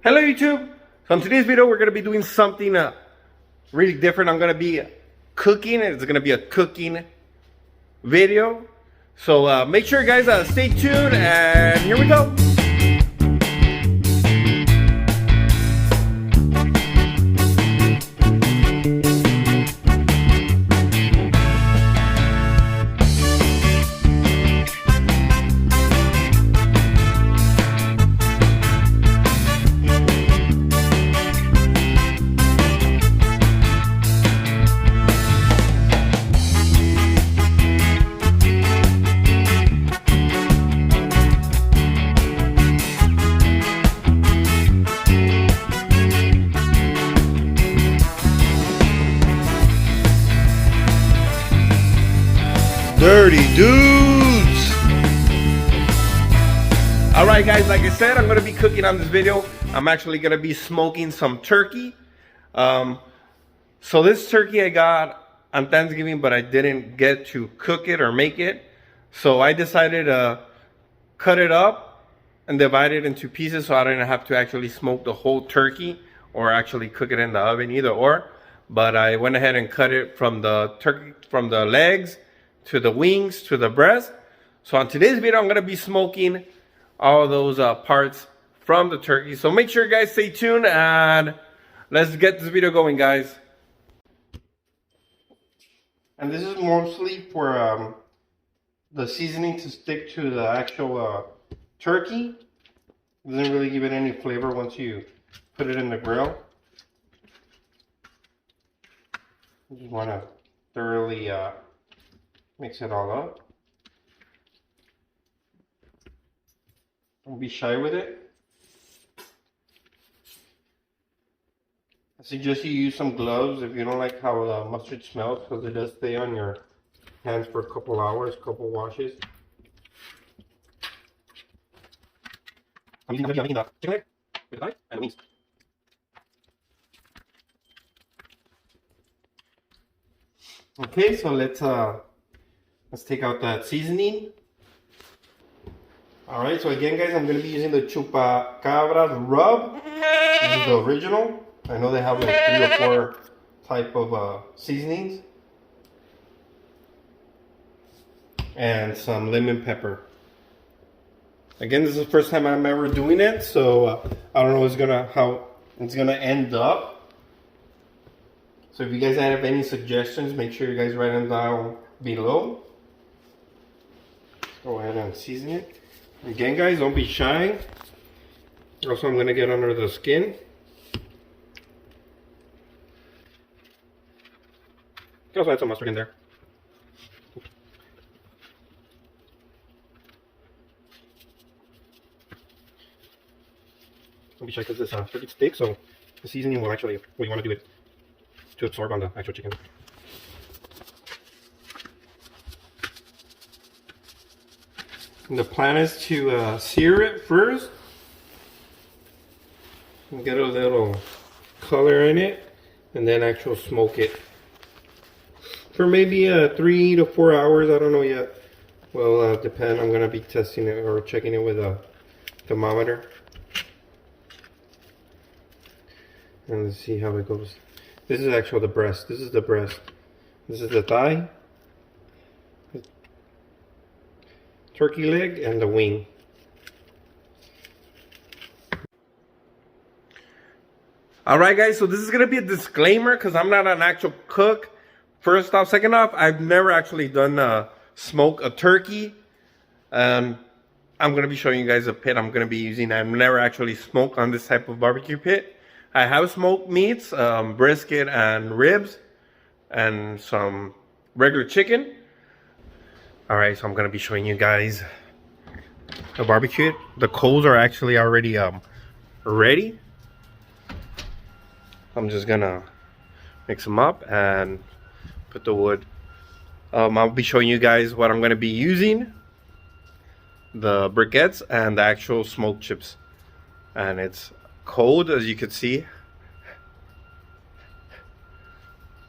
Hello YouTube! So in today's video we're going to be doing something really different. I'm going to be cooking. It's going to be a cooking video. So make sure guys stay tuned and here we go. Dirty Dudes! Alright guys, like I said, I'm going to be cooking on this video. I'm actually going to be smoking some turkey. So this turkey I got on Thanksgiving, but I didn't get to cook it or make it. So I decided to cut it up and divide it into pieces so I didn't have to actually smoke the whole turkey or actually cook it in the oven, either or. But I went ahead and cut it from the turkey, from the legs to the wings, to the breast. So on today's video, I'm going to be smoking all those parts from the turkey. So make sure you guys stay tuned and let's get this video going, guys. And this is mostly for the seasoning to stick to the actual turkey. It doesn't really give it any flavor once you put it in the grill. You just want to thoroughly mix it all up. Don't be shy with it. I suggest you use some gloves if you don't like how the mustard smells, because it does stay on your hands for a couple hours, couple washes. I'm using the chicken leg with the thigh and the wings. Okay, so let's take out that seasoning. Alright, so again guys, I'm going to be using the Chupacabra rub. This is the original. I know they have like 3 or 4 type of seasonings. And some lemon pepper. Again, this is the first time I'm ever doing it, so I don't know how it's gonna end up. So if you guys have any suggestions, make sure you guys write them down below. Go ahead and season it. Again guys, don't be shy. Also, I'm going to get under the skin. You can also add some mustard in there. Don't be shy because this turkey's thick, so the seasoning will actually, well, you want to do it to absorb on the actual chicken. And the plan is to sear it first and get a little color in it, and then actual smoke it for maybe 3 to 4 hours. I don't know yet. Well, depend. I'm gonna be testing it or checking it with a thermometer, and let's see how it goes. This is actually the breast. This is the breast. This is the thigh, turkey leg, and the wing. Alright guys, so this is going to be a disclaimer because I'm not an actual cook. First off, second off, I've never actually done smoke a turkey. I'm going to be showing you guys a pit I'm going to be using. I've never actually smoked on this type of barbecue pit. I have smoked meats, brisket and ribs, and some regular chicken. Alright, so I'm going to be showing you guys the barbecue. The coals are actually already ready. I'm just going to mix them up and put the wood. I'll be showing you guys what I'm going to be using. The briquettes and the actual smoke chips. And it's cold, as you can see.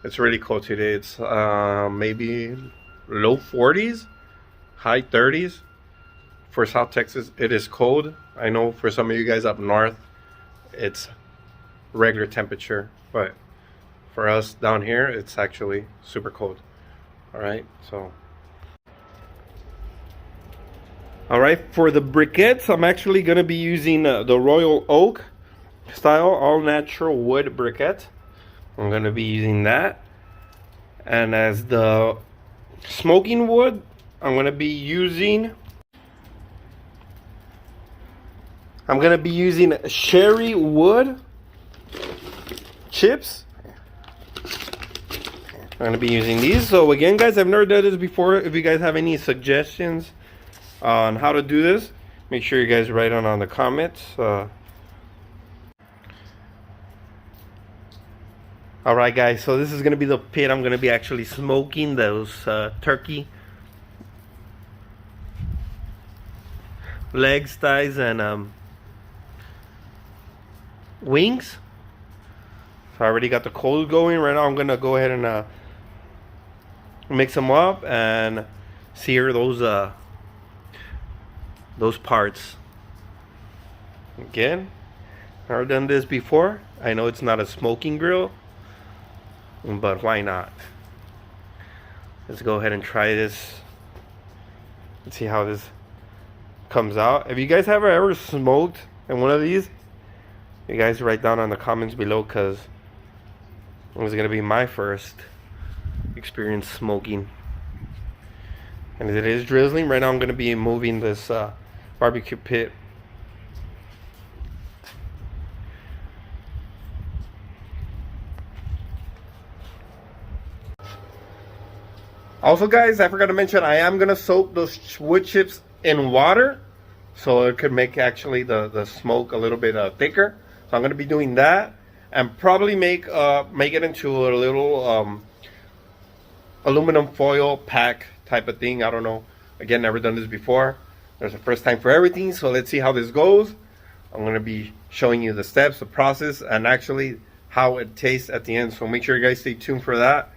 It's really cold today. It's maybe low 40s, high 30s. For South Texas, it is cold. I know for some of you guys up north, it's regular temperature, but for us down here, it's actually super cold. All right, so. All right, for the briquettes, I'm actually gonna be using the Royal Oak style all natural wood briquette. I'm gonna be using that. And as the smoking wood, I'm gonna be using cherry wood chips. I'm gonna be using these. So again, guys, I've never done this before. If you guys have any suggestions on how to do this, make sure you guys write on the comments. All right, guys, so this is gonna be the pit I'm gonna be actually smoking those turkey legs, thighs, and wings. So I already got the coals going. Right now I'm gonna go ahead and mix them up and sear those parts. Again, I've done this before. I know it's not a smoking grill, but why not? Let's go ahead and try this and see how this comes out. If you guys have ever smoked in one of these, you guys write down in the comments below, because it was gonna be my first experience smoking. And it is drizzling. Right now I'm gonna be moving this barbecue pit. Also, guys, I forgot to mention, I am gonna soak those wood chips in water, so it could make actually the smoke a little bit thicker. So I'm gonna be doing that, and probably make it into a little aluminum foil pack type of thing. I don't know. Again, never done this before. There's a first time for everything, so let's see how this goes. I'm gonna be showing you the steps, the process, and actually how it tastes at the end. So make sure you guys stay tuned for that.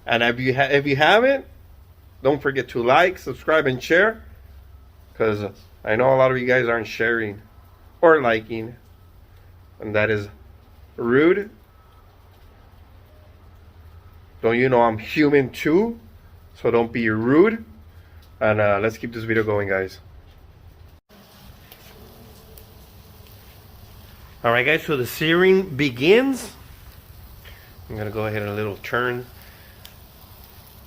And if you haven't, don't forget to like, subscribe, and share, because I know a lot of you guys aren't sharing or liking, and that is rude. Don't you know I'm human too? So don't be rude. And let's keep this video going, guys. All right, guys, so the searing begins. I'm gonna go ahead and a little turn.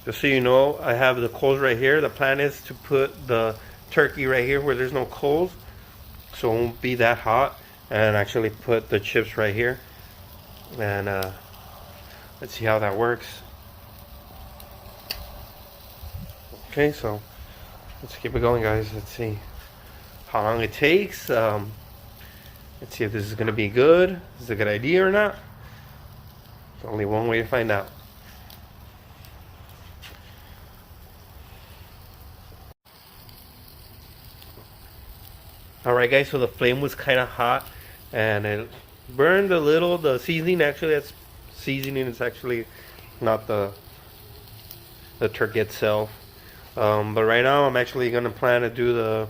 Just so you know, I have the coals right here. The plan is to put the turkey right here where there's no coals, so it won't be that hot, and actually put the chips right here. And let's see how that works. Okay, so let's keep it going, guys. Let's see how long it takes. Let's see if this is gonna be good. Is this a good idea or not? There's only one way to find out. Alright, guys, so the flame was kind of hot and it burned a little. The seasoning, actually, that's seasoning. It's actually not the turkey itself. But right now I'm actually going to plan to do the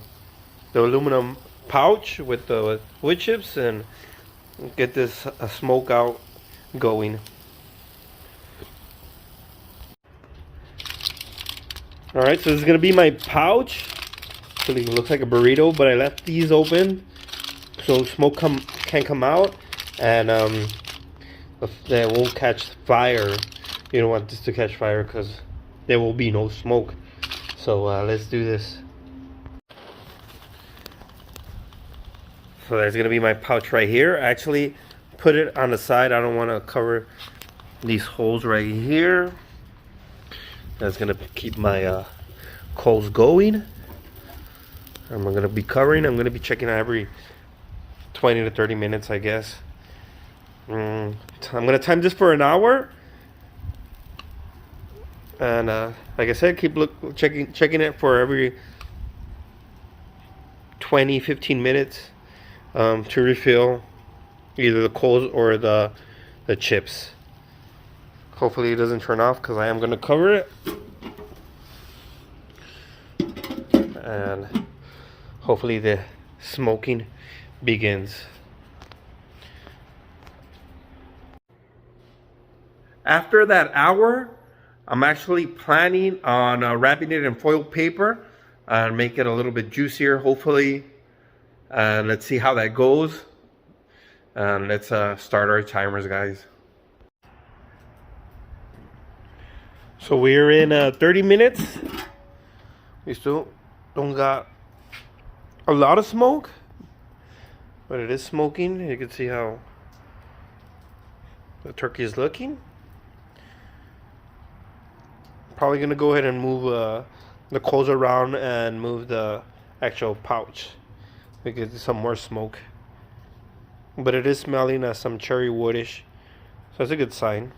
aluminum pouch with the wood chips and get this smoke out going. Alright, so this is going to be my pouch. Actually, it looks like a burrito, but I left these open so smoke can come out, and they won't catch fire. You don't want this to catch fire because there will be no smoke. So let's do this. So there's gonna be my pouch right here. Actually, put it on the side. I don't want to cover these holes right here. That's gonna keep my coals going. I'm gonna be covering. I'm gonna be checking every 20 to 30 minutes, I guess. I'm gonna time this for an hour, and like I said, keep checking it for every 20-15 minutes to refill either the coals or the chips. Hopefully it doesn't turn off, because I am gonna cover it, and hopefully the smoking begins. After that hour, I'm actually planning on wrapping it in foil paper and make it a little bit juicier, hopefully. And let's see how that goes. And let's start our timers, guys. So we're in 30 minutes. We still don't got a lot of smoke, but it is smoking. You can see how the turkey is looking. Probably gonna go ahead and move the coals around and move the actual pouch to get some more smoke. But it is smelling some cherry woodish, so that's a good sign.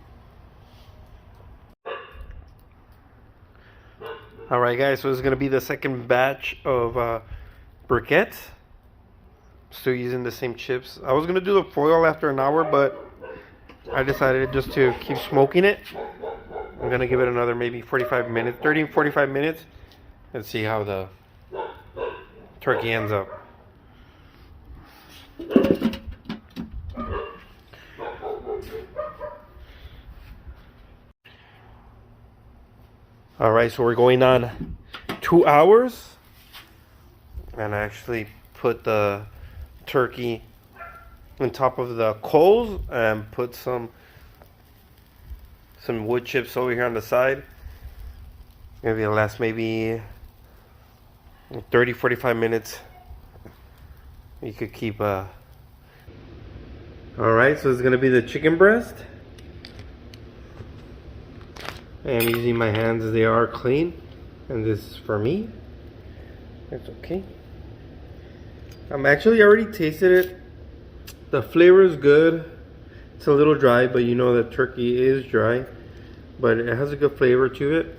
Alright guys, so this is going to be the second batch of briquettes. Still using the same chips. I was going to do the foil after an hour, but I decided just to keep smoking it. I'm going to give it another maybe 45 minutes, 30 45 minutes, and see how the turkey ends up. Alright, so we're going on 2 hours. And I actually put the turkey on top of the coals and put some wood chips over here on the side. Maybe it'll last maybe 30-45 minutes. You could keep Alright, so it's gonna be the chicken breast. I am using my hands as they are clean, and this is for me. It's okay. I'm actually already tasted it. The flavor is good. It's a little dry, but you know that turkey is dry, but it has a good flavor to it.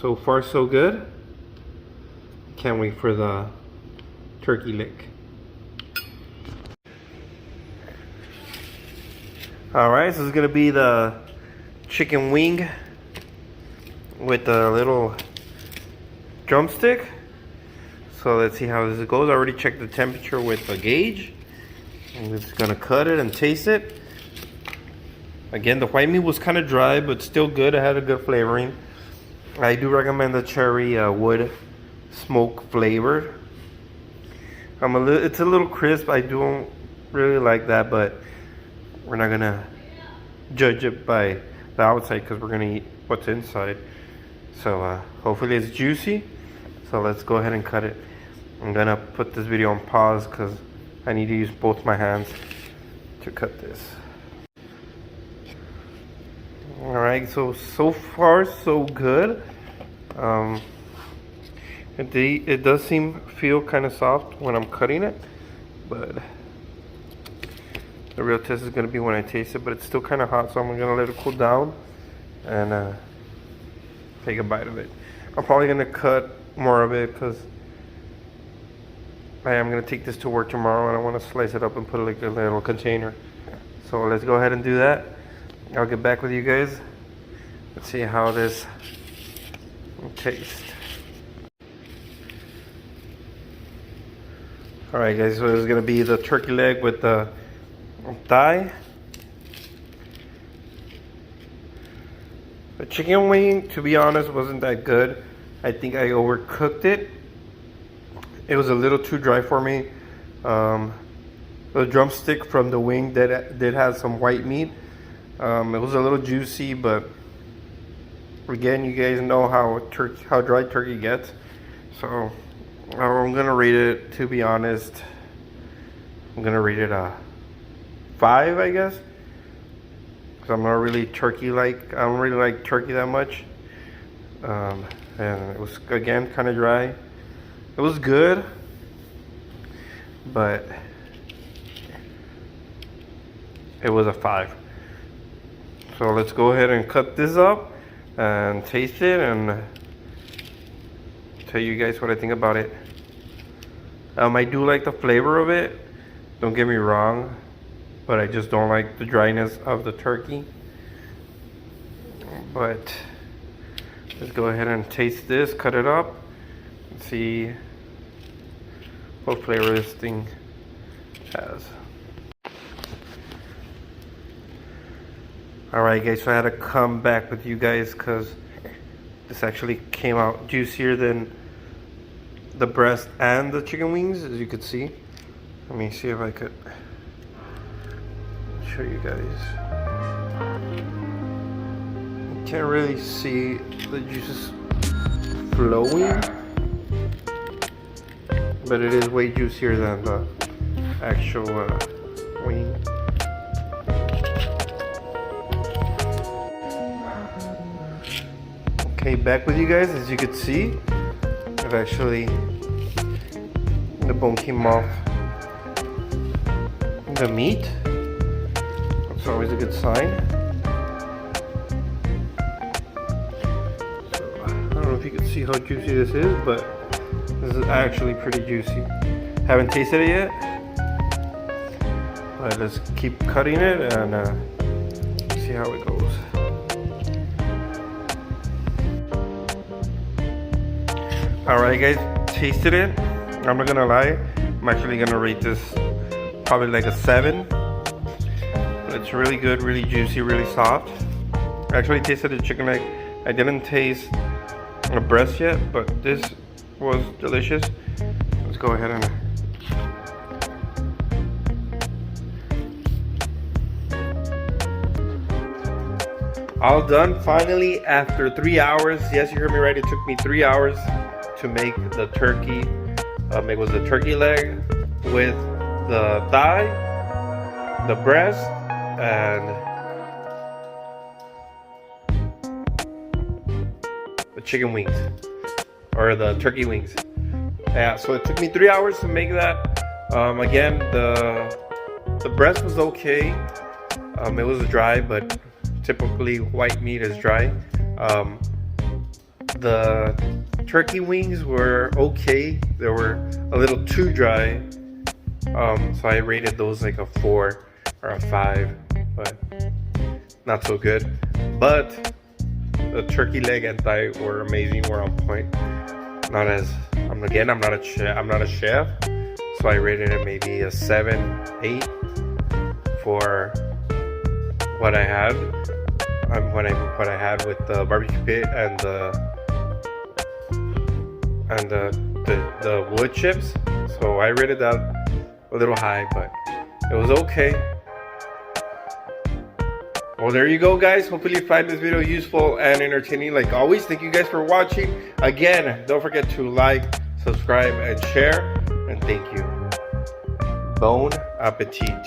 So far so good. Can't wait for the turkey lick. Alright, so this is gonna be the chicken wing with the little drumstick. So let's see how this goes. I already checked the temperature with the gauge. I'm just gonna cut it and taste it. Again, the white meat was kind of dry, but still good. It had a good flavoring. I do recommend the cherry wood smoke flavor. It's a little crisp. I don't really like that, but we're not gonna judge it by the outside because we're gonna eat what's inside. So hopefully it's juicy. So let's go ahead and cut it. I'm gonna put this video on pause because I need to use both my hands to cut this. Alright, so far so good. It does feel kind of soft when I'm cutting it, but the real test is going to be when I taste it. But it's still kind of hot, so I'm going to let it cool down and take a bite of it. I'm probably going to cut more of it because I am going to take this to work tomorrow and I want to slice it up and put it like a little container. So let's go ahead and do that. I'll get back with you guys. Let's see how this tastes. Alright guys, so this is going to be the turkey leg with the thigh. The chicken wing, to be honest, wasn't that good. I think I overcooked it. It was a little too dry for me. The drumstick from the wing did have some white meat. It was a little juicy, but again, you guys know how dry turkey gets. So I'm gonna rate it, to be honest, I'm gonna rate it a 5, I guess, because I'm not really turkey-like. I don't really like turkey that much. And it was, again, kind of dry. It was good, but it was a 5. So let's go ahead and cut this up and taste it and tell you guys what I think about it. I do like the flavor of it, don't get me wrong, but I just don't like the dryness of the turkey. But let's go ahead and taste this, cut it up, and see what flavor this thing has. Alright guys, so I had to come back with you guys because this actually came out juicier than the breast and the chicken wings, as you could see. Let me see if I could show you guys. You can't really see the juices flowing, but it is way juicier than the actual wing. Okay, back with you guys. As you could see, I've actually, the bone came off the meat. That's always a good sign. So, I don't know if you can see how juicy this is, but this is actually pretty juicy. Haven't tasted it yet, but let's keep cutting it and see how it goes. Alright guys, tasted it. I'm not gonna lie, I'm actually gonna rate this probably like a 7. It's really good, really juicy, really soft. I actually tasted the chicken leg. I didn't taste the breast yet, but this was delicious. Let's go ahead and all done finally after 3 hours. Yes, you heard me right, it took me 3 hours to make the turkey. It was the turkey leg with the thigh, the breast, and the chicken wings, or the turkey wings. Yeah, so it took me 3 hours to make that. Again, the breast was okay. It was dry, but typically white meat is dry. The turkey wings were okay. They were a little too dry. So I rated those like a 4 or a 5, but not so good. But the turkey leg and thigh were amazing, were on point. Not as, I'm not a chef, so I rated it maybe a 7, 8 for what I had. What I had with the barbecue pit and the wood chips. So I rated that a little high, but it was okay. Well, there you go guys. Hopefully you find this video useful and entertaining. Like always, thank you guys for watching. Again, don't forget to like, subscribe, and share. And thank you. Bon appetit.